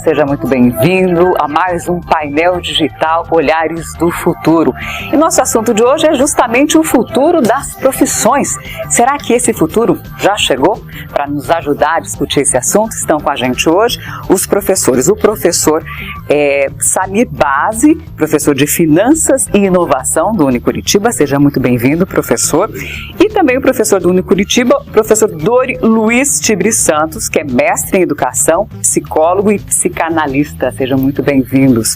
Seja muito bem-vindo a mais um painel digital Olhares do Futuro. E nosso assunto de hoje é justamente o futuro das profissões. Será que esse futuro já chegou? Para nos ajudar a discutir esse assunto, estão com a gente hoje os professores. O professor Samir Bazzi, professor de Finanças e Inovação do Unicuritiba. Seja muito bem-vindo, professor. E também o professor do Unicuritiba, professor Dori Luiz Tibri Santos, que é mestre em Educação, psicólogo e psicanalista. Sejam muito bem-vindos.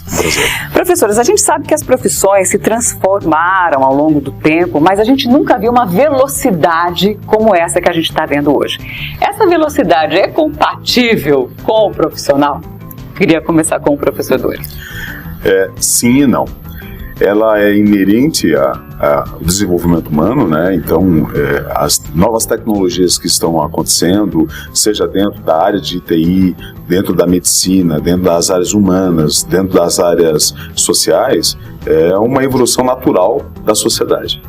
Professores, a gente sabe que as profissões se transformaram ao longo do tempo, mas a gente nunca viu uma velocidade como essa que a gente está vendo hoje. Essa velocidade é compatível com o profissional? Queria começar com o professor Dori. Sim e não. Ela é inerente ao desenvolvimento humano, né? Então, as novas tecnologias que estão acontecendo, seja dentro da área de TI, dentro da medicina, dentro das áreas humanas, dentro das áreas sociais, é uma evolução natural da sociedade.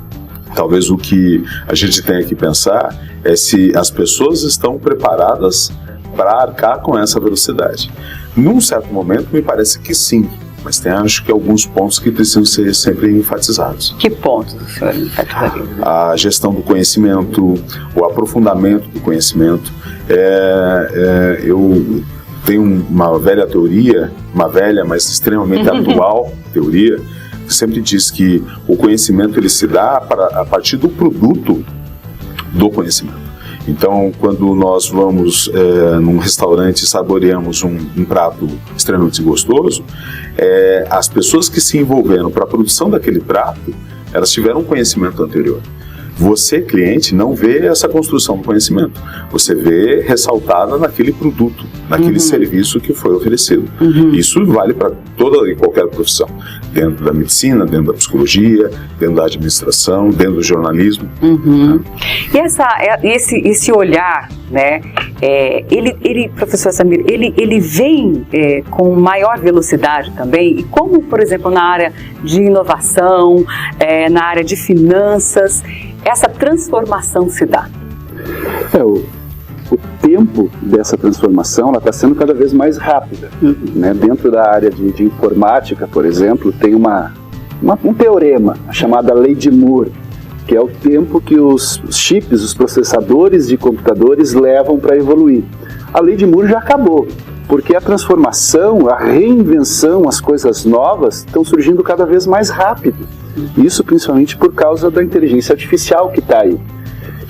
Talvez o que a gente tenha que pensar é se as pessoas estão preparadas para arcar com essa velocidade. Num certo momento, me parece que sim. Mas tem, acho que, alguns pontos que precisam ser sempre enfatizados. Que pontos o senhor enfatizaria? A gestão do conhecimento, o aprofundamento do conhecimento. Eu tenho uma velha teoria, uma velha, mas extremamente atual teoria, que sempre diz que o conhecimento ele se dá a partir do produto do conhecimento. Então, quando nós vamos num restaurante e saboreamos um prato extremamente gostoso, as pessoas que se envolveram para a produção daquele prato, elas tiveram um conhecimento anterior. Você, cliente, não vê essa construção do conhecimento. Você vê ressaltada naquele produto, naquele serviço que foi oferecido. Isso vale para toda e qualquer profissão. Dentro da medicina, dentro da psicologia, dentro da administração, dentro do jornalismo. E esse olhar, né, professor Samir, ele vem com maior velocidade também, e como, por exemplo, na área de inovação, na área de finanças, essa transformação se dá? O tempo dessa transformação está sendo cada vez mais rápida. Né? Dentro da área de informática, por exemplo, tem um teorema, a chamada Lei de Moore, que é o tempo que os chips, os processadores de computadores levam para evoluir. A Lei de Moore já acabou, porque a transformação, a reinvenção, as coisas novas estão surgindo cada vez mais rápido. Isso principalmente por causa da inteligência artificial que está aí.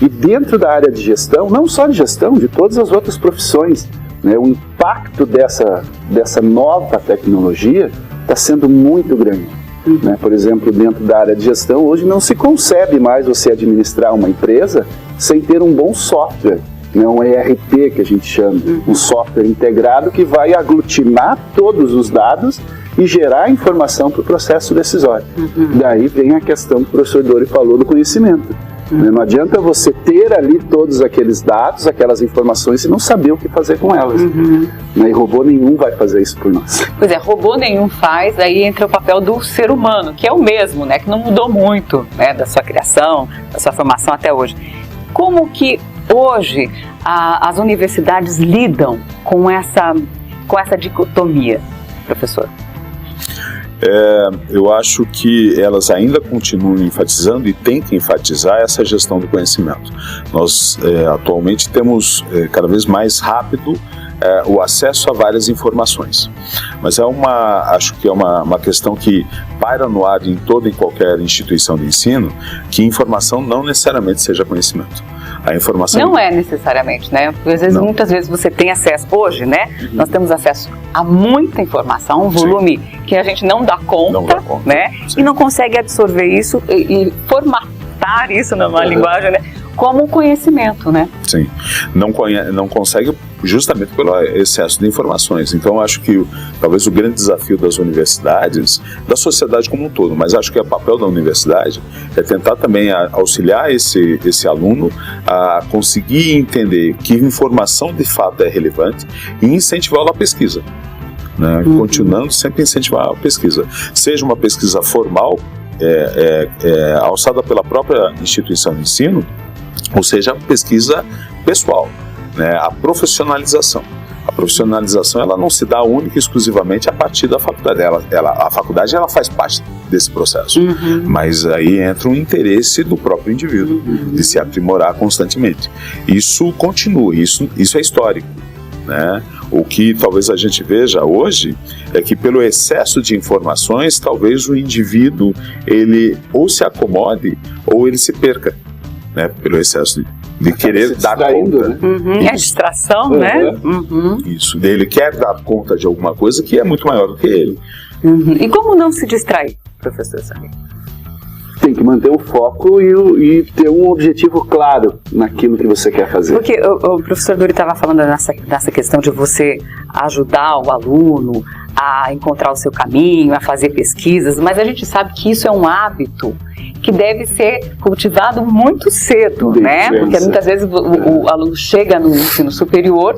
E dentro da área de gestão, não só de gestão, de todas as outras profissões, né, o impacto dessa nova tecnologia está sendo muito grande. Né? Por exemplo, dentro da área de gestão, hoje não se concebe mais você administrar uma empresa sem ter um bom software, né, um ERP que a gente chama, um software integrado que vai aglutinar todos os dados e gerar informação para o processo decisório. Daí vem a questão que o professor Dori falou do conhecimento. Não adianta você ter ali todos aqueles dados, aquelas informações e não saber o que fazer com elas. E robô nenhum vai fazer isso por nós. Pois é, robô nenhum faz, aí entra o papel do ser humano, que é o mesmo, né, que não mudou muito, né, da sua criação, da sua formação até hoje. Como que hoje as universidades lidam com essa dicotomia, professor? Eu acho que elas ainda continuam enfatizando e têm que enfatizar essa gestão do conhecimento. Nós atualmente temos cada vez mais rápido o acesso a várias informações, mas acho que é uma questão que paira no ar em toda e qualquer instituição de ensino, que informação não necessariamente seja conhecimento. A informação não é necessariamente, né? Porque às vezes, muitas vezes você tem acesso, hoje, né? Nós temos acesso a muita informação, um volume que a gente não dá conta, né? E não consegue absorver isso e formatar isso numa linguagem, né? Como conhecimento, né? Sim, não consegue justamente pelo excesso de informações. Então, acho que talvez o grande desafio das universidades, da sociedade como um todo, mas acho que o papel da universidade é tentar também auxiliar esse aluno a conseguir entender que informação de fato é relevante e incentivá-lo à pesquisa. Né? Continuando sempre incentivar a pesquisa. Seja uma pesquisa formal, alçada pela própria instituição de ensino, ou seja, pesquisa pessoal, né? A profissionalização. A profissionalização ela não se dá única e exclusivamente a partir da faculdade. A faculdade ela faz parte desse processo, mas aí entra um interesse do próprio indivíduo de se aprimorar constantemente. Isso continua, isso é histórico, né? O que talvez a gente veja hoje é que pelo excesso de informações, talvez o indivíduo ele ou se acomode ou ele se perca, né? Pelo excesso de querer dar conta. Né? É distração, né? Isso, ele quer dar conta de alguma coisa que é muito maior do que ele. E como não se distrair, professor Samir? Tem que manter o foco e ter um objetivo claro naquilo que você quer fazer. Porque o professor Dury estava falando nessa questão de você ajudar o aluno a encontrar o seu caminho, a fazer pesquisas, mas a gente sabe que isso é um hábito que deve ser cultivado muito cedo, né? Porque muitas vezes o aluno chega no ensino superior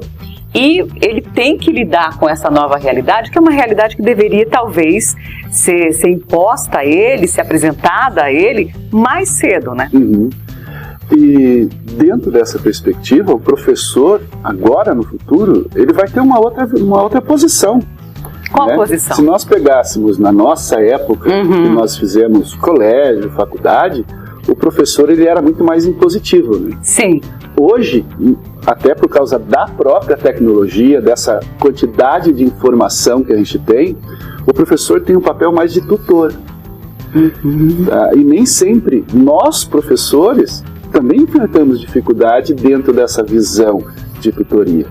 e ele tem que lidar com essa nova realidade, que é uma realidade que deveria talvez ser imposta a ele, ser apresentada a ele mais cedo, né? E dentro dessa perspectiva, o professor, agora no futuro, ele vai ter uma outra posição. Qual a posição? Se nós pegássemos na nossa época, que nós fizemos colégio, faculdade, o professor ele era muito mais impositivo, né? Sim. Hoje, até por causa da própria tecnologia, dessa quantidade de informação que a gente tem, o professor tem um papel mais de tutor. E nem sempre nós, professores, também enfrentamos dificuldade dentro dessa visão de tutoria.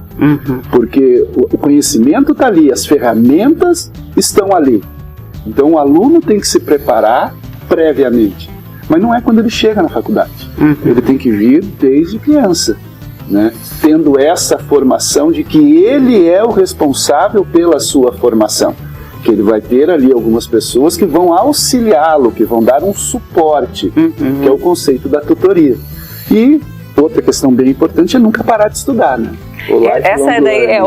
Porque o conhecimento está ali, as ferramentas estão ali. Então o aluno tem que se preparar previamente. Mas não é quando ele chega na faculdade. Ele tem que vir desde criança, né? Tendo essa formação de que ele é o responsável pela sua formação. Que ele vai ter ali algumas pessoas que vão auxiliá-lo, que vão dar um suporte, que é o conceito da tutoria. E outra questão bem importante é nunca parar de estudar, né? Essa daí é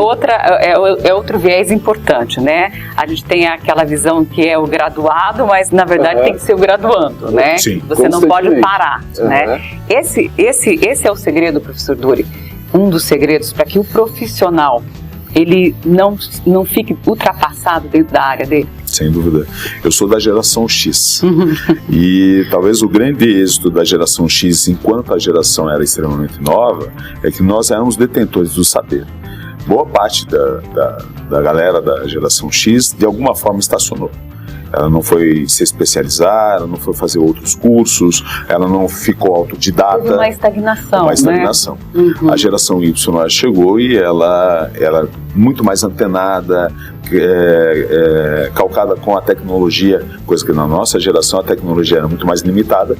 outro viés importante, né? A gente tem aquela visão que é o graduado, mas na verdade tem que ser o graduando, né? Sim. Você não pode parar, né? Esse é o segredo, professor Dury. Um dos segredos para que o profissional ele não fique ultrapassado dentro da área dele. Sem dúvida. Eu sou da geração X. E talvez o grande êxito da geração X, enquanto a geração era extremamente nova, é que nós éramos detentores do saber. Boa parte da galera da geração X, de alguma forma, estacionou. Ela não foi se especializar, ela não foi fazer outros cursos, ela não ficou autodidata. Teve uma estagnação, né? A geração Y chegou e ela muito mais antenada, calcada com a tecnologia, coisa que na nossa geração a tecnologia era muito mais limitada,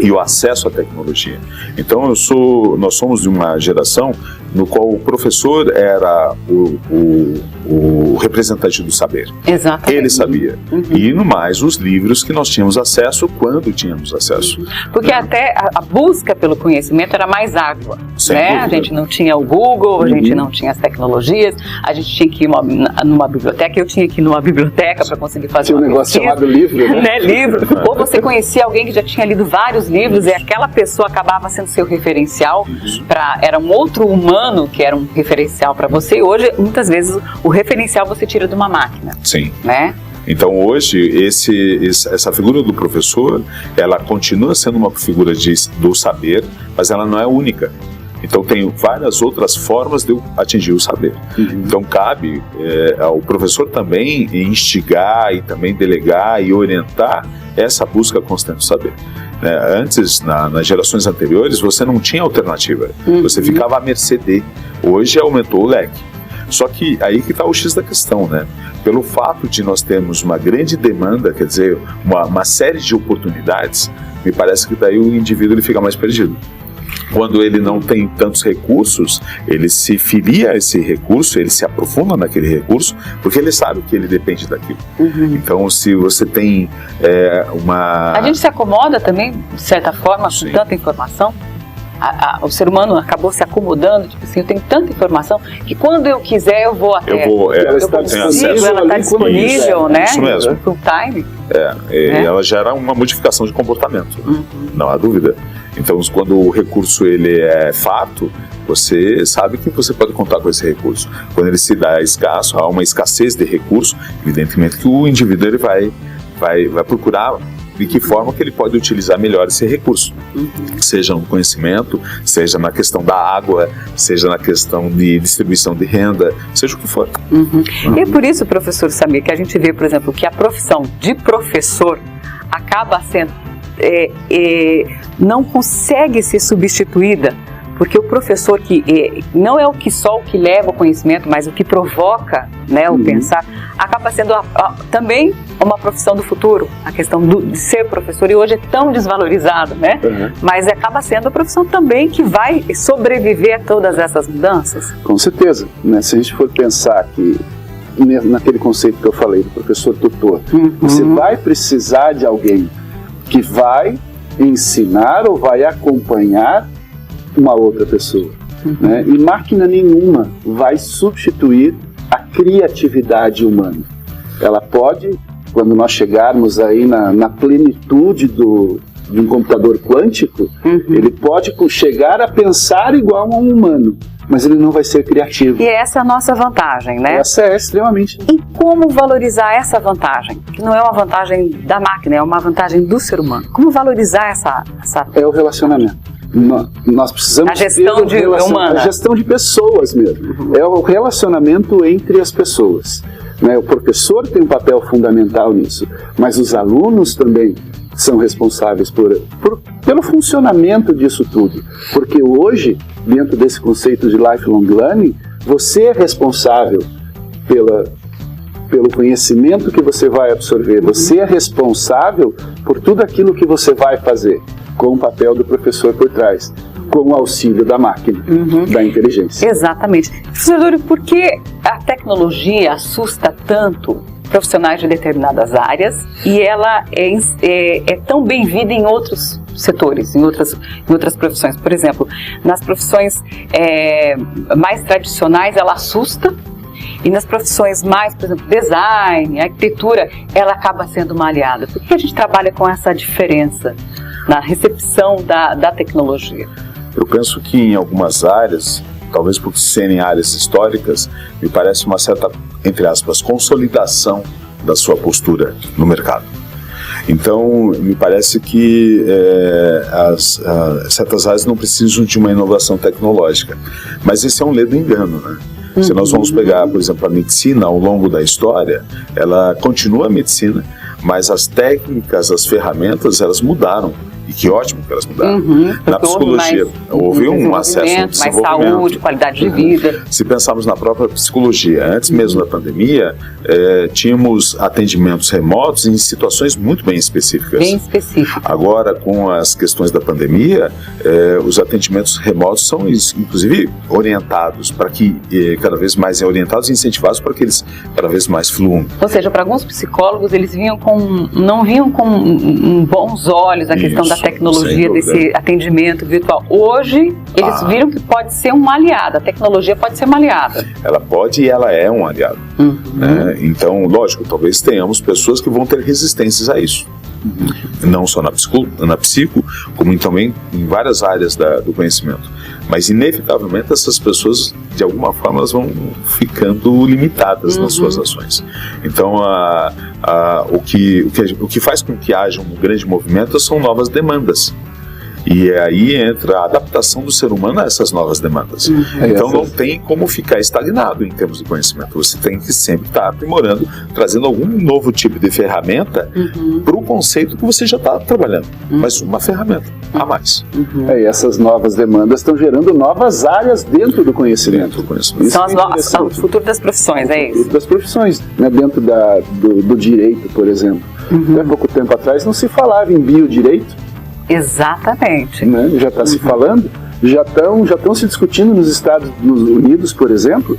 e o acesso à tecnologia. Então nós somos de uma geração no qual o professor era o representante do saber. Exatamente. Ele sabia. E no mais os livros que nós tínhamos acesso quando tínhamos acesso. Porque até a busca pelo conhecimento era mais árdua, né? A gente não tinha o Google, a gente não tinha as tecnologias, a gente tinha que ir numa biblioteca, eu tinha que ir numa biblioteca para conseguir fazer uma pesquisa. Tinha um negócio chamado livro, né? Livro. Ou você conhecia alguém que já tinha lido vários livros e aquela pessoa acabava sendo seu referencial, era um outro humano que era um referencial para você, e hoje muitas vezes o referencial você tira de uma máquina. Sim. Né? Então hoje essa figura do professor, ela continua sendo uma figura do saber, mas ela não é única. Então tem várias outras formas de atingir o saber. Então cabe ao professor também instigar e também delegar e orientar essa busca constante do saber. Antes, nas gerações anteriores, você não tinha alternativa. Você ficava à mercê de. Hoje aumentou o leque. Só que aí que está o X da questão, né? Pelo fato de nós termos uma grande demanda, quer dizer, uma série de oportunidades, me parece que daí o indivíduo ele fica mais perdido. Quando ele não tem tantos recursos, ele se filia a esse recurso, ele se aprofunda naquele recurso, porque ele sabe que ele depende daquilo. Então, se você tem uma... A gente se acomoda também, de certa forma, com tanta informação. O ser humano acabou se acomodando, tipo assim, eu tenho tanta informação que quando eu quiser eu vou até. Ela está disponível, né? Isso mesmo. Full time. Ela gera uma modificação de comportamento, não há dúvida. Então, quando o recurso ele é farto, você sabe que você pode contar com esse recurso. Quando ele se dá escasso, há uma escassez de recurso, evidentemente que o indivíduo ele vai procurar de que forma que ele pode utilizar melhor esse recurso, seja no conhecimento, seja na questão da água, seja na questão de distribuição de renda, seja o que for. E é por isso, professor Samir, que a gente vê, por exemplo, que a profissão de professor acaba sendo, não consegue ser substituída, porque o professor que não é só o que leva o conhecimento, mas o que provoca, né, o pensar, acaba sendo também uma profissão do futuro, a questão de ser professor, e hoje é tão desvalorizado, né? Mas acaba sendo a profissão também que vai sobreviver a todas essas mudanças. Com certeza, né? Se a gente for pensar que naquele conceito que eu falei do professor tutor, você vai precisar de alguém que vai ensinar ou vai acompanhar uma outra pessoa, né? E máquina nenhuma vai substituir a criatividade humana. Ela pode, quando nós chegarmos aí na plenitude de um computador quântico, ele pode chegar a pensar igual a um humano, mas ele não vai ser criativo. E essa é a nossa vantagem, né? Essa é extremamente. E como valorizar essa vantagem? Que não é uma vantagem da máquina, é uma vantagem do ser humano. Como valorizar essa... É o relacionamento. Nós precisamos a gestão humana. A gestão de pessoas mesmo. É o relacionamento entre as pessoas, né? O professor tem um papel fundamental nisso, mas os alunos também são responsáveis pelo funcionamento disso tudo, porque hoje, dentro desse conceito de lifelong learning, você é responsável pelo conhecimento que você vai absorver, você é responsável por tudo aquilo que você vai fazer, com o papel do professor por trás, com o auxílio da máquina, da inteligência. Exatamente. Professor, por que a tecnologia assusta tanto profissionais de determinadas áreas e ela é tão bem-vinda em outros setores, em outras profissões? Por exemplo, nas profissões mais tradicionais ela assusta, e nas profissões mais, por exemplo, design, arquitetura, ela acaba sendo uma aliada. Por que a gente trabalha com essa diferença na recepção da tecnologia? Eu penso que em algumas áreas, talvez por serem áreas históricas, me parece uma certa, entre aspas, consolidação da sua postura no mercado. Então, me parece que certas áreas não precisam de uma inovação tecnológica. Mas esse é um ledo engano, né? Se nós vamos pegar, por exemplo, a medicina ao longo da história, ela continua a medicina, mas as técnicas, as ferramentas, elas mudaram. E que ótimo que elas mudaram. Na psicologia, houve um acesso ao desenvolvimento. Mais saúde, qualidade de vida. Se pensarmos na própria psicologia, antes mesmo da pandemia, tínhamos atendimentos remotos em situações muito bem específicas. Bem específicas. Agora, com as questões da pandemia, os atendimentos remotos são, inclusive, orientados para que, cada vez mais orientados e incentivados para que eles cada vez mais fluam. Ou seja, para alguns psicólogos, eles não viam com bons olhos a questão da tecnologia, desse atendimento virtual. Hoje, eles viram que pode ser uma aliada, a tecnologia pode ser uma aliada. Ela pode e ela é um aliado. Né? Então, lógico, talvez tenhamos pessoas que vão ter resistências a isso. Não só na psico, como também em várias áreas do conhecimento. Mas, inevitavelmente, essas pessoas, de alguma forma, elas vão ficando limitadas nas suas ações. Então, o que faz com que haja um grande movimento são novas demandas. E aí entra a adaptação do ser humano a essas novas demandas. Então não tem como ficar estagnado em termos de conhecimento. Você tem que sempre estar aprimorando, trazendo algum novo tipo de ferramenta para o conceito que você já está trabalhando. Mas uma ferramenta a mais. E essas novas demandas estão gerando novas áreas dentro do conhecimento. São o futuro das profissões, é isso? O futuro das profissões, né? Dentro do direito, por exemplo. Até pouco tempo atrás não se falava em biodireito. Exatamente. Né? Já está se falando, já estão se discutindo nos Estados Unidos, por exemplo,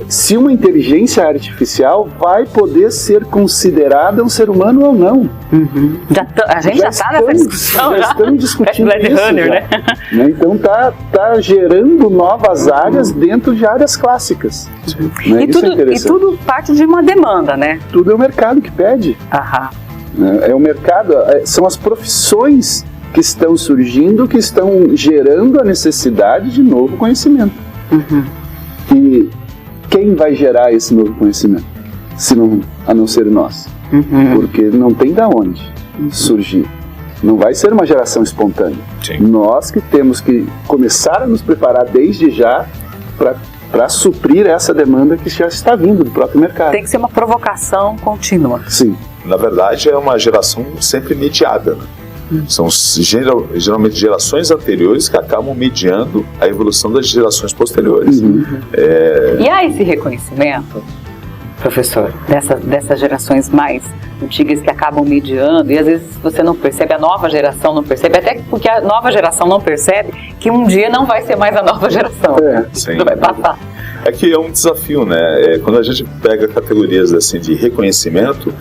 se uma inteligência artificial vai poder ser considerada um ser humano ou não. A gente já está nessa discussão. Já estamos discutindo isso. Runner, né? Então está gerando novas áreas dentro de áreas clássicas. Né? E tudo parte de uma demanda, né? Tudo é o mercado que pede. É o mercado, são as profissões que estão surgindo, que estão gerando a necessidade de novo conhecimento. E quem vai gerar esse novo conhecimento? A não ser nós. Porque não tem da onde surgir. Não vai ser uma geração espontânea. Sim. Nós que temos que começar a nos preparar desde já para suprir essa demanda que já está vindo do próprio mercado. Tem que ser uma provocação contínua. Sim. Na verdade, é uma geração sempre mediada, né? São geralmente gerações anteriores que acabam mediando a evolução das gerações posteriores. E há esse reconhecimento, professor, dessas gerações mais antigas que acabam mediando, e às vezes você não percebe, a nova geração não percebe, até porque a nova geração não percebe que um dia não vai ser mais a nova geração. Sim. Não vai passar. É que é um desafio, né? Quando a gente pega categorias assim, de reconhecimento,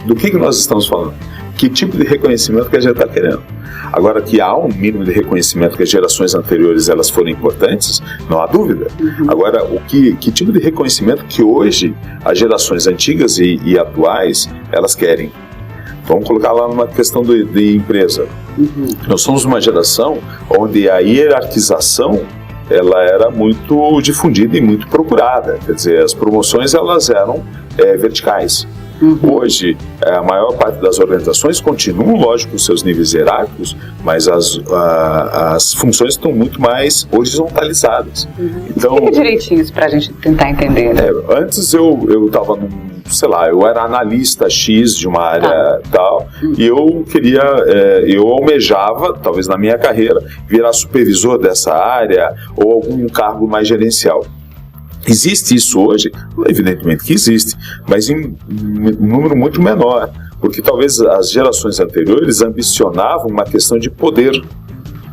do que nós estamos falando? Que tipo de reconhecimento que a gente está querendo? Agora, que há um mínimo de reconhecimento que as gerações anteriores elas foram importantes, não há dúvida. Agora, que tipo de reconhecimento que hoje as gerações antigas e atuais elas querem? Vamos colocar lá numa questão de empresa. Nós somos uma geração onde a hierarquização ela era muito difundida e muito procurada. Quer dizer, as promoções elas eram verticais. Hoje, a maior parte das organizações continuam, lógico, com seus níveis hierárquicos, mas as funções estão muito mais horizontalizadas. Então, explica direitinho isso para a gente tentar entender. Antes eu estava eu era analista X de uma área tal, e eu almejava, talvez na minha carreira, virar supervisor dessa área ou algum cargo mais gerencial. Existe isso hoje? Evidentemente que existe, mas em um número muito menor, porque talvez as gerações anteriores ambicionavam uma questão de poder,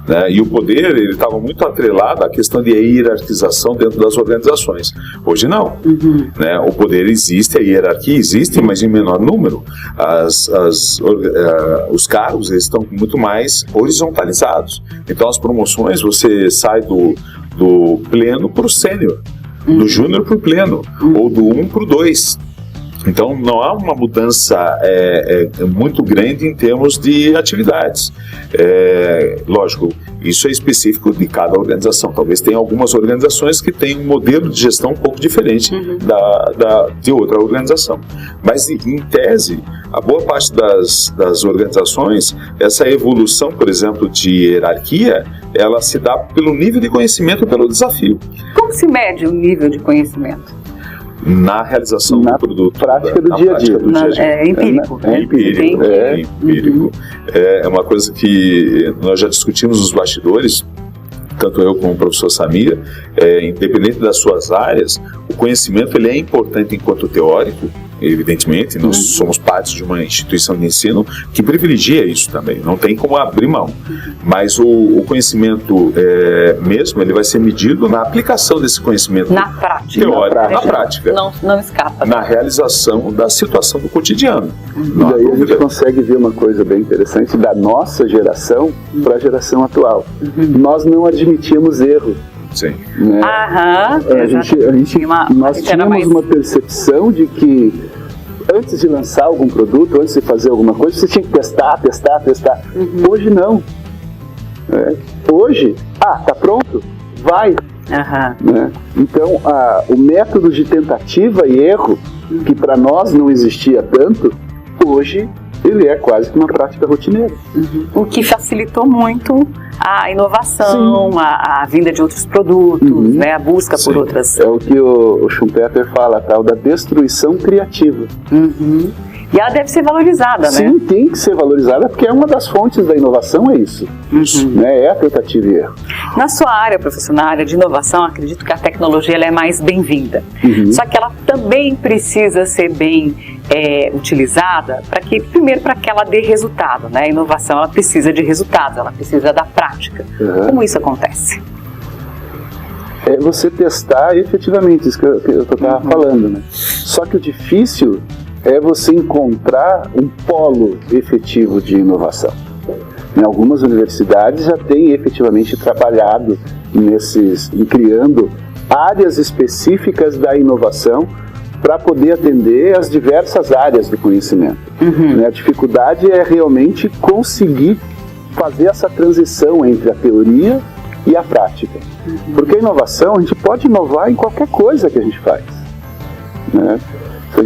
né? E o poder ele estava muito atrelado à questão de hierarquização dentro das organizações. Hoje não, né? O poder existe, a hierarquia existe, mas em menor número. Os cargos eles estão muito mais horizontalizados. Então as promoções, você sai do pleno para o sênior, do júnior para o pleno, ou do 1 para o 2. Então não há uma mudança muito grande em termos de atividades. Lógico, isso é específico de cada organização. Talvez tenha algumas organizações que têm um modelo de gestão um pouco diferente de outra organização. Mas em tese, a boa parte das organizações, essa evolução, por exemplo, de hierarquia, ela se dá pelo nível de conhecimento e pelo desafio. Como se mede o nível de conhecimento? Na realização do produto. Prática do dia a dia. É empírico. Empírico. É uma coisa que nós já discutimos nos bastidores, tanto eu como o professor Samir, independente das suas áreas, o conhecimento ele é importante enquanto teórico, evidentemente, nós somos parte de uma instituição de ensino que privilegia isso também, não tem como abrir mão, mas o conhecimento mesmo, ele vai ser medido na aplicação desse conhecimento na prática, teórico, na prática, não escapa, na realização da situação do cotidiano. E daí a gente consegue ver uma coisa bem interessante da nossa geração para a geração atual. Nós não admitíamos erro. Sim. Né? Nós tínhamos uma percepção de que antes de lançar algum produto, antes de fazer alguma coisa, você tinha que testar. Hoje não. Hoje, tá pronto, vai. Né? Então, o método de tentativa e erro, que para nós não existia tanto, hoje ele é quase que uma prática rotineira. O que facilitou muito a inovação, a vinda de outros produtos, né, a busca por outras... É o que o Schumpeter fala, a tal da destruição criativa. E ela deve ser valorizada, né? Sim, tem que ser valorizada, porque é uma das fontes da inovação, é isso. Né? É a tentativa e erro. Na sua área, professor, na área de inovação, acredito que a tecnologia ela é mais bem-vinda. Só que ela também precisa ser bem utilizada primeiro para que ela dê resultado, né? A inovação ela precisa de resultados, ela precisa da prática. Como isso acontece? É você testar efetivamente, isso que eu estava falando, né? Só que o difícil é você encontrar um polo efetivo de inovação. Em algumas universidades já têm efetivamente trabalhado em criando áreas específicas da inovação para poder atender as diversas áreas do conhecimento. A dificuldade é realmente conseguir fazer essa transição entre a teoria e a prática. Porque a inovação, a gente pode inovar em qualquer coisa que a gente faz, né?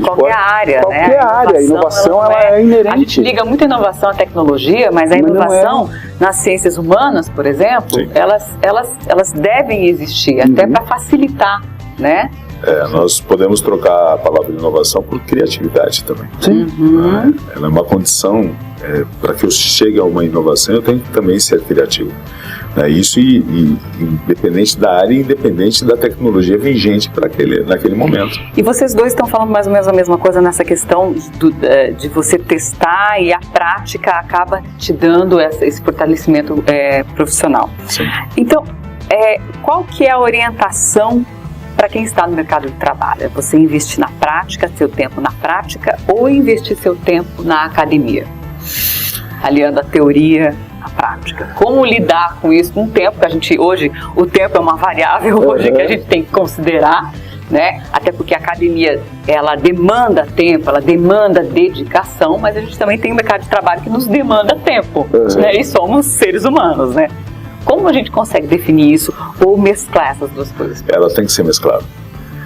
Qualquer área, qualquer né? área. A inovação ela é inerente. A gente liga muito a inovação à tecnologia, mas a inovação nas ciências humanas, por exemplo, elas devem existir, até para facilitar, né? Nós podemos trocar a palavra inovação por criatividade também. Sim. Ela é uma condição, para que eu chegue a uma inovação, eu tenho que também ser criativo. Isso independente da área, independente da tecnologia vigente naquele momento. E vocês dois estão falando mais ou menos a mesma coisa nessa questão de você testar e a prática acaba te dando esse fortalecimento profissional. Sim. Então, qual que é a orientação para quem está no mercado de trabalho? É você investir na prática, seu tempo na prática, ou investir seu tempo na academia? Aliando a teoria à prática. Como lidar com isso com o tempo, que hoje, o tempo é uma variável hoje que a gente tem que considerar, né? Até porque a academia, ela demanda tempo, ela demanda dedicação, mas a gente também tem um mercado de trabalho que nos demanda tempo, né? E somos seres humanos, né? Como a gente consegue definir isso ou mesclar essas duas coisas? Ela tem que ser mesclada.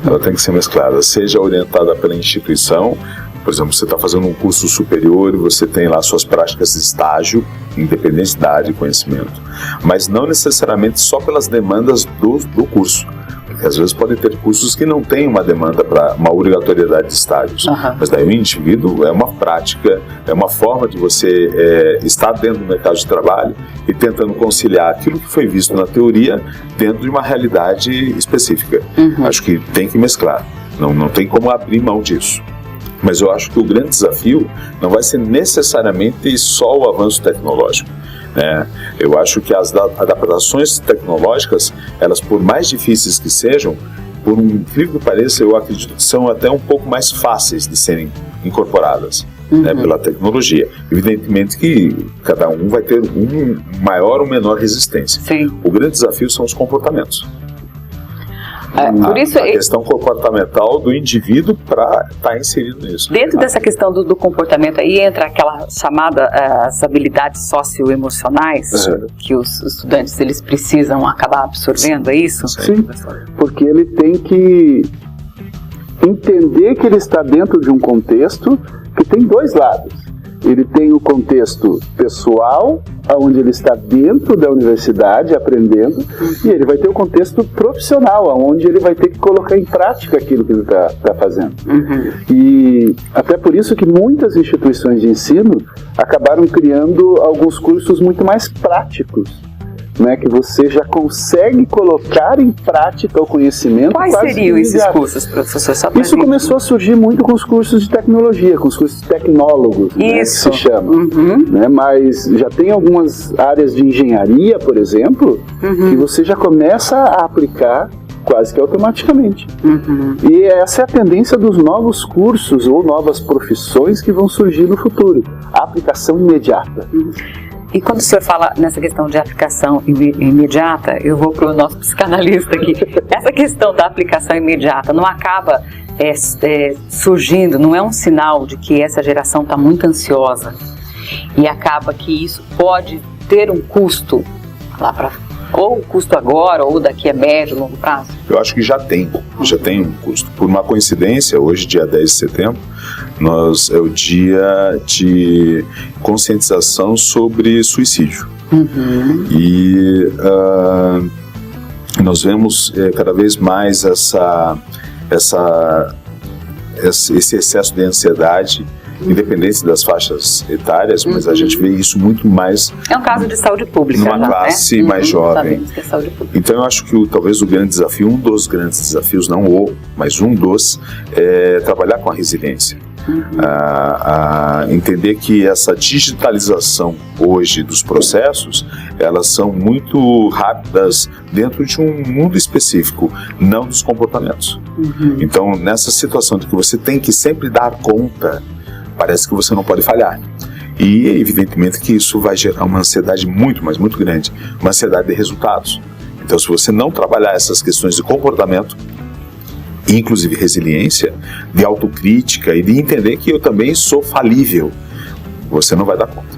Ela tem que ser mesclada, seja orientada pela instituição. Por exemplo, você está fazendo um curso superior e você tem lá suas práticas de estágio, independente da área de conhecimento. Mas não necessariamente só pelas demandas do curso. Porque às vezes pode ter cursos que não têm uma demanda para uma obrigatoriedade de estágios. Mas daí o indivíduo é uma prática, é uma forma de você estar dentro do mercado de trabalho e tentando conciliar aquilo que foi visto na teoria dentro de uma realidade específica. Acho que tem que mesclar, não tem como abrir mão disso. Mas eu acho que o grande desafio não vai ser necessariamente só o avanço tecnológico, né? Eu acho que as adaptações tecnológicas, elas por mais difíceis que sejam, por incrível que pareça, eu acredito que são até um pouco mais fáceis de serem incorporadas, né, pela tecnologia. Evidentemente que cada um vai ter maior ou menor resistência. Sim. O grande desafio são os comportamentos. Por isso, a questão comportamental do indivíduo para estar inserido nisso. Dentro dessa questão do comportamento aí entra aquela chamada as habilidades socioemocionais que os estudantes eles precisam acabar absorvendo, é isso? Sim, porque ele tem que entender que ele está dentro de um contexto que tem dois lados. Ele tem o contexto pessoal, onde ele está dentro da universidade aprendendo, e ele vai ter o contexto profissional, onde ele vai ter que colocar em prática aquilo que ele está fazendo. E até por isso que muitas instituições de ensino acabaram criando alguns cursos muito mais práticos, né, que você já consegue colocar em prática o conhecimento. Quais seriam esses cursos, professor? Isso começou a surgir muito com os cursos de tecnologia, com os cursos tecnólogos, né, que se chama. Né, mas já tem algumas áreas de engenharia, por exemplo, que você já começa a aplicar quase que automaticamente. E essa é a tendência dos novos cursos ou novas profissões que vão surgir no futuro. A aplicação imediata. E quando o senhor fala nessa questão de aplicação imediata, eu vou para o nosso psicanalista aqui. Essa questão da aplicação imediata não acaba surgindo, não é um sinal de que essa geração está muito ansiosa e acaba que isso pode ter um custo lá para ou o custo agora ou daqui a médio, longo prazo? Eu acho que já tem um custo. Por uma coincidência, hoje, dia 10 de setembro, é o dia de conscientização sobre suicídio. E nós vemos cada vez mais esse excesso de ansiedade, independente das faixas etárias, mas a gente vê isso muito mais... É um caso de saúde pública. Numa classe mais jovem. Que é saúde pública. Então eu acho que talvez o grande desafio, um dos grandes desafios, não o, mas um dos, é trabalhar com a resiliência. Entender que essa digitalização hoje dos processos, elas são muito rápidas dentro de um mundo específico, não dos comportamentos. Então nessa situação de que você tem que sempre dar conta, parece que você não pode falhar. E evidentemente que isso vai gerar uma ansiedade muito, mas muito grande, uma ansiedade de resultados. Então se você não trabalhar essas questões de comportamento, inclusive resiliência, de autocrítica e de entender que eu também sou falível, você não vai dar conta.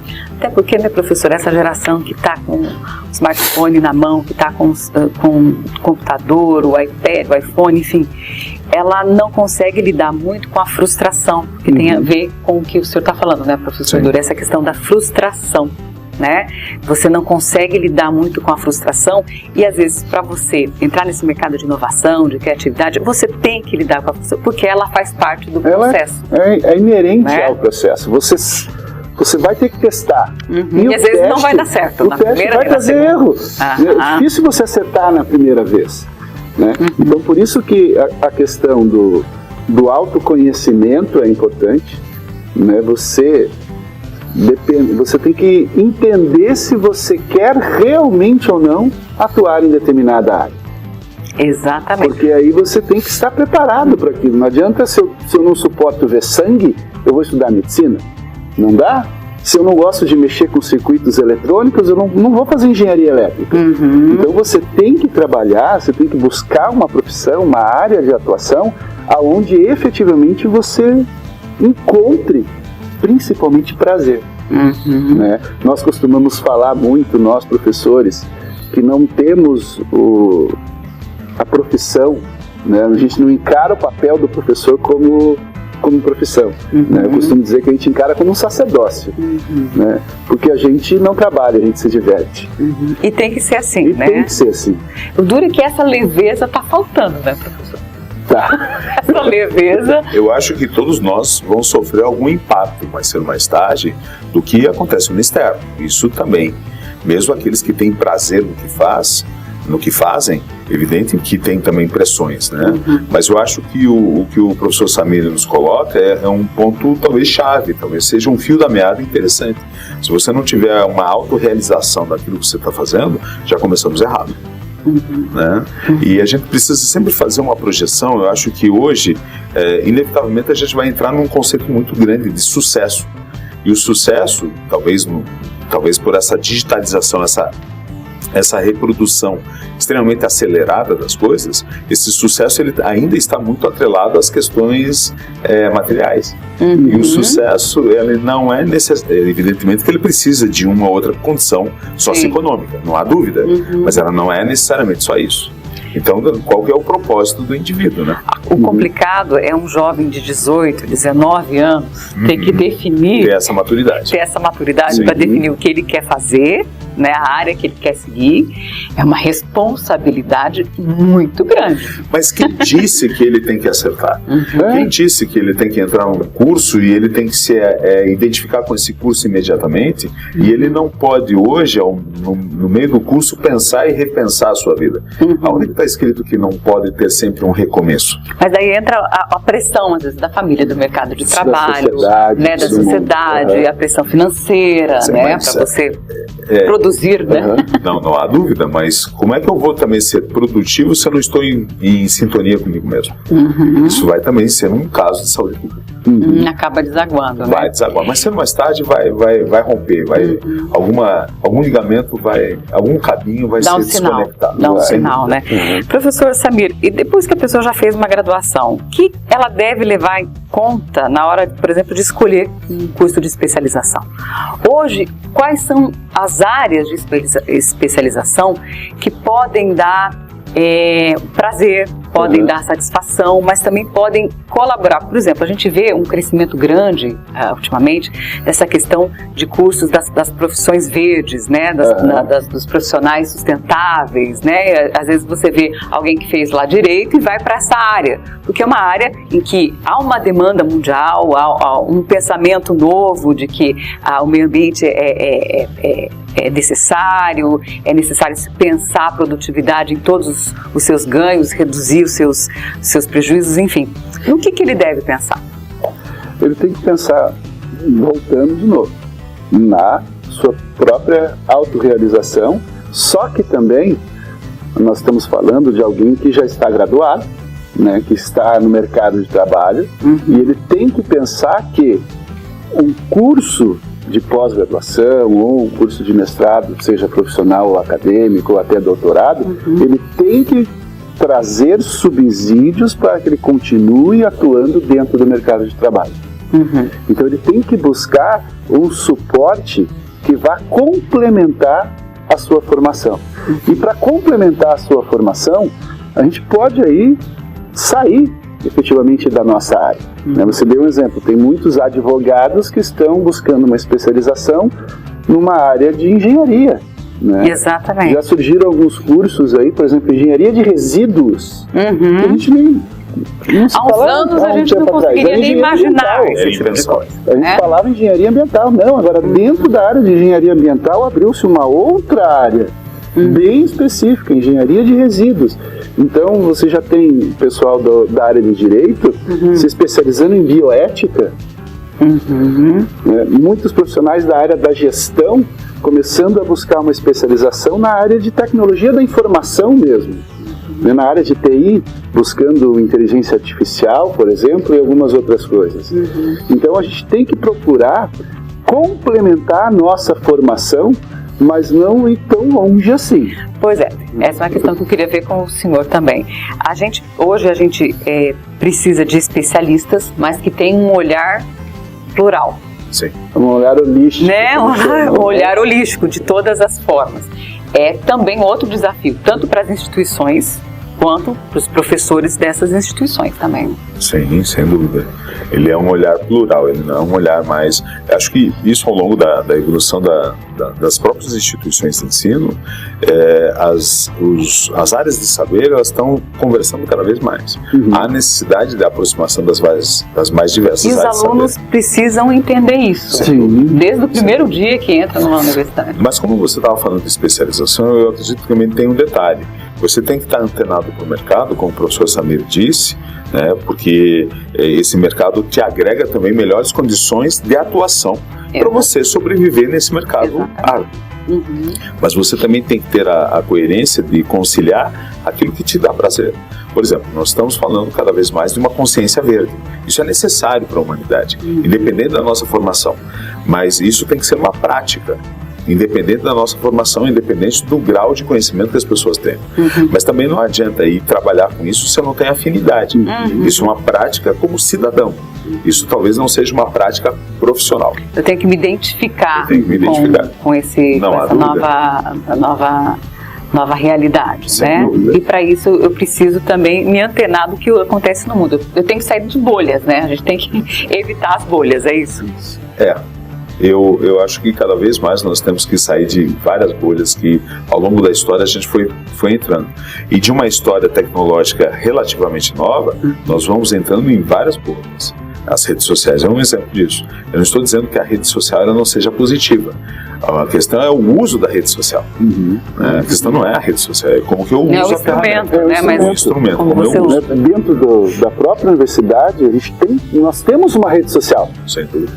Até porque, né, professor, essa geração que está com o smartphone na mão, que está com o computador, o iPad, o iPhone, enfim, ela não consegue lidar muito com a frustração, que tem a ver com o que o senhor está falando, né, professor Dura, essa questão da frustração, né? Você não consegue lidar muito com a frustração e, às vezes, para você entrar nesse mercado de inovação, de criatividade, você tem que lidar com a frustração, porque ela faz parte do processo. É inerente, né, ao processo. Você vai ter que testar. E às vezes não vai dar certo. O teste vai trazer erro. É difícil você acertar na primeira vez. Né? Então, por isso que a questão do autoconhecimento é importante. Né? Você tem que entender se você quer realmente ou não atuar em determinada área. Exatamente. Porque aí você tem que estar preparado para aquilo. Não adianta, se eu não suporto ver sangue, eu vou estudar medicina. Não dá? Se eu não gosto de mexer com circuitos eletrônicos, eu não vou fazer engenharia elétrica. Então você tem que trabalhar, você tem que buscar uma profissão, uma área de atuação, aonde efetivamente você encontre principalmente prazer. Né? Nós costumamos falar muito, nós professores, que não temos a profissão, né? A gente não encara o papel do professor como profissão. Né? Eu costumo dizer que a gente encara como um sacerdócio, né? Porque a gente não trabalha, a gente se diverte. E tem que ser assim, né? Tem que ser assim. O duro é que essa leveza está faltando, né, professor? Tá. Essa leveza... Eu acho que todos nós vamos sofrer algum impacto, mais cedo ou mais tarde, do que acontece no externo. Isso também. Mesmo aqueles que têm prazer no que fazem, evidente que tem também pressões, né? Mas eu acho que o que o professor Samir nos coloca é um ponto talvez chave, talvez seja um fio da meada interessante. Se você não tiver uma autorrealização daquilo que você está fazendo, já começamos errado. Né? E a gente precisa sempre fazer uma projeção. Eu acho que hoje, inevitavelmente, a gente vai entrar num conceito muito grande de sucesso. E o sucesso, talvez por essa digitalização, essa reprodução extremamente acelerada das coisas, esse sucesso ele ainda está muito atrelado às questões materiais. E o sucesso, ele não é necessário, evidentemente que ele precisa de uma outra condição socioeconômica, não há dúvida, mas ela não é necessariamente só isso. Então, qual que é o propósito do indivíduo, né? O complicado é um jovem de 18, 19 anos ter que definir... Ter essa maturidade para definir o que ele quer fazer, né, a área que ele quer seguir. É uma responsabilidade muito grande. Mas quem disse que ele tem que acertar? Quem disse que ele tem que entrar num curso e ele tem que se identificar com esse curso imediatamente e ele não pode hoje, no meio do curso, pensar e repensar a sua vida? Aonde está escrito que não pode ter sempre um recomeço? Mas daí entra a pressão, às vezes, da família, do mercado de trabalho, da sociedade, a pressão financeira, né, para você produzir, né? Não há dúvida, mas como é que eu vou também ser produtivo se eu não estou em sintonia comigo mesmo? Isso vai também ser um caso de saúde pública. Acaba desaguando, né? Vai desaguar, mas cedo ou mais tarde vai romper, algum ligamento algum caminho vai ser desconectado. Dá um sinal, né? Professor Samir, e depois que a pessoa já fez uma graduação, o que ela deve levar em conta na hora, por exemplo, de escolher um curso de especialização? Hoje, quais são as áreas de especialização que podem dar prazer, podem dar satisfação, mas também podem colaborar? Por exemplo, a gente vê um crescimento grande ultimamente dessa questão de cursos das profissões verdes, né, dos profissionais sustentáveis, né? Às vezes você vê alguém que fez lá direito e vai para essa área, porque é uma área em que há uma demanda mundial, há um pensamento novo de que o meio ambiente é necessário se pensar a produtividade em todos os seus ganhos, reduzir os seus prejuízos, enfim. No que ele deve pensar? Ele tem que pensar, voltando de novo, na sua própria autorrealização, só que também nós estamos falando de alguém que já está graduado, né, que está no mercado de trabalho, e ele tem que pensar que um curso de pós-graduação ou um curso de mestrado, seja profissional ou acadêmico ou até doutorado, ele tem que trazer subsídios para que ele continue atuando dentro do mercado de trabalho. Então ele tem que buscar um suporte que vá complementar a sua formação. E para complementar a sua formação, a gente pode aí sair efetivamente da nossa área. Você deu um exemplo, tem muitos advogados que estão buscando uma especialização numa área de engenharia. Né? Exatamente. Já surgiram alguns cursos aí, por exemplo, engenharia de resíduos. Que a gente nem... Há uns anos a gente não conseguiria nem imaginar esse tipo de coisa. A gente falava em engenharia ambiental, não, agora dentro da área de engenharia ambiental abriu-se uma outra área bem específica, engenharia de resíduos. Então você já tem pessoal da área de direito se especializando em bioética, muitos profissionais da área da gestão começando a buscar uma especialização na área de tecnologia da informação mesmo. Na área de TI, buscando inteligência artificial, por exemplo, e algumas outras coisas. Então a gente tem que procurar complementar a nossa formação, mas não ir tão longe assim. Pois é, essa é uma questão que eu queria ver com o senhor também. Hoje a gente precisa de especialistas, mas que tenham um olhar plural. Sim. Um olhar holístico. Né? Um olhar holístico, de todas as formas. É também outro desafio, tanto para as instituições, quanto para os professores dessas instituições também. Sim, sem dúvida. Ele é um olhar plural, ele não é um olhar mais... Acho que isso ao longo da evolução das próprias instituições de ensino, as áreas de saber, elas estão conversando cada vez mais. Há necessidade da aproximação das mais diversas áreas de saber. E os alunos precisam entender isso, desde o primeiro dia que entra numa universidade. Mas como você estava falando de especialização, eu acredito que também tem um detalhe. Você tem que estar antenado para o mercado, como o professor Samir disse, né, porque esse mercado te agrega também melhores condições de atuação para você sobreviver nesse mercado árduo. Mas você também tem que ter a coerência de conciliar aquilo que te dá prazer. Por exemplo, nós estamos falando cada vez mais de uma consciência verde. Isso é necessário para a humanidade, independente da nossa formação. Mas isso tem que ser uma prática, independente da nossa formação, independente do grau de conhecimento que as pessoas têm. Mas também não adianta ir trabalhar com isso se eu não tenho afinidade. Isso é uma prática como cidadão. Isso talvez não seja uma prática profissional. Eu tenho que me identificar, com essa nova realidade, né? E para isso eu preciso também me antenar do que acontece no mundo. Eu tenho que sair de bolhas, né? A gente tem que evitar as bolhas, é isso? Eu acho que cada vez mais nós temos que sair de várias bolhas que ao longo da história a gente foi entrando. E de uma história tecnológica relativamente nova, nós vamos entrando em várias bolhas. As redes sociais é um exemplo disso. Eu não estou dizendo que a rede social ela não seja positiva. A questão é o uso da rede social. A questão não é a rede social, é como que eu uso a ferramenta. É um instrumento, como eu uso. Dentro da própria universidade, nós temos uma rede social. Sem dúvida.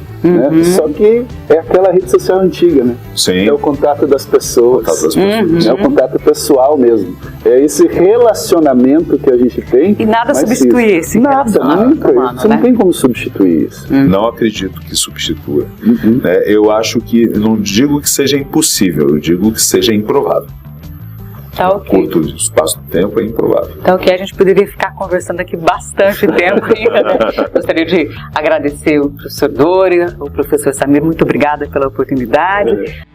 Só que é aquela rede social antiga, né? Sim. É o contato das pessoas. É o contato pessoal mesmo. É esse relacionamento que a gente tem. E nada substitui esse relacionamento humano, você não tem como substituir isso. Não acredito que substitua. Eu acho que, não digo que seja impossível, eu digo que seja improvável. Tá ok. Curto espaço de tempo é improvável. Tá ok, a gente poderia ficar conversando aqui bastante tempo ainda, né? Gostaria de agradecer o professor Dória, o professor Samir, muito obrigada pela oportunidade.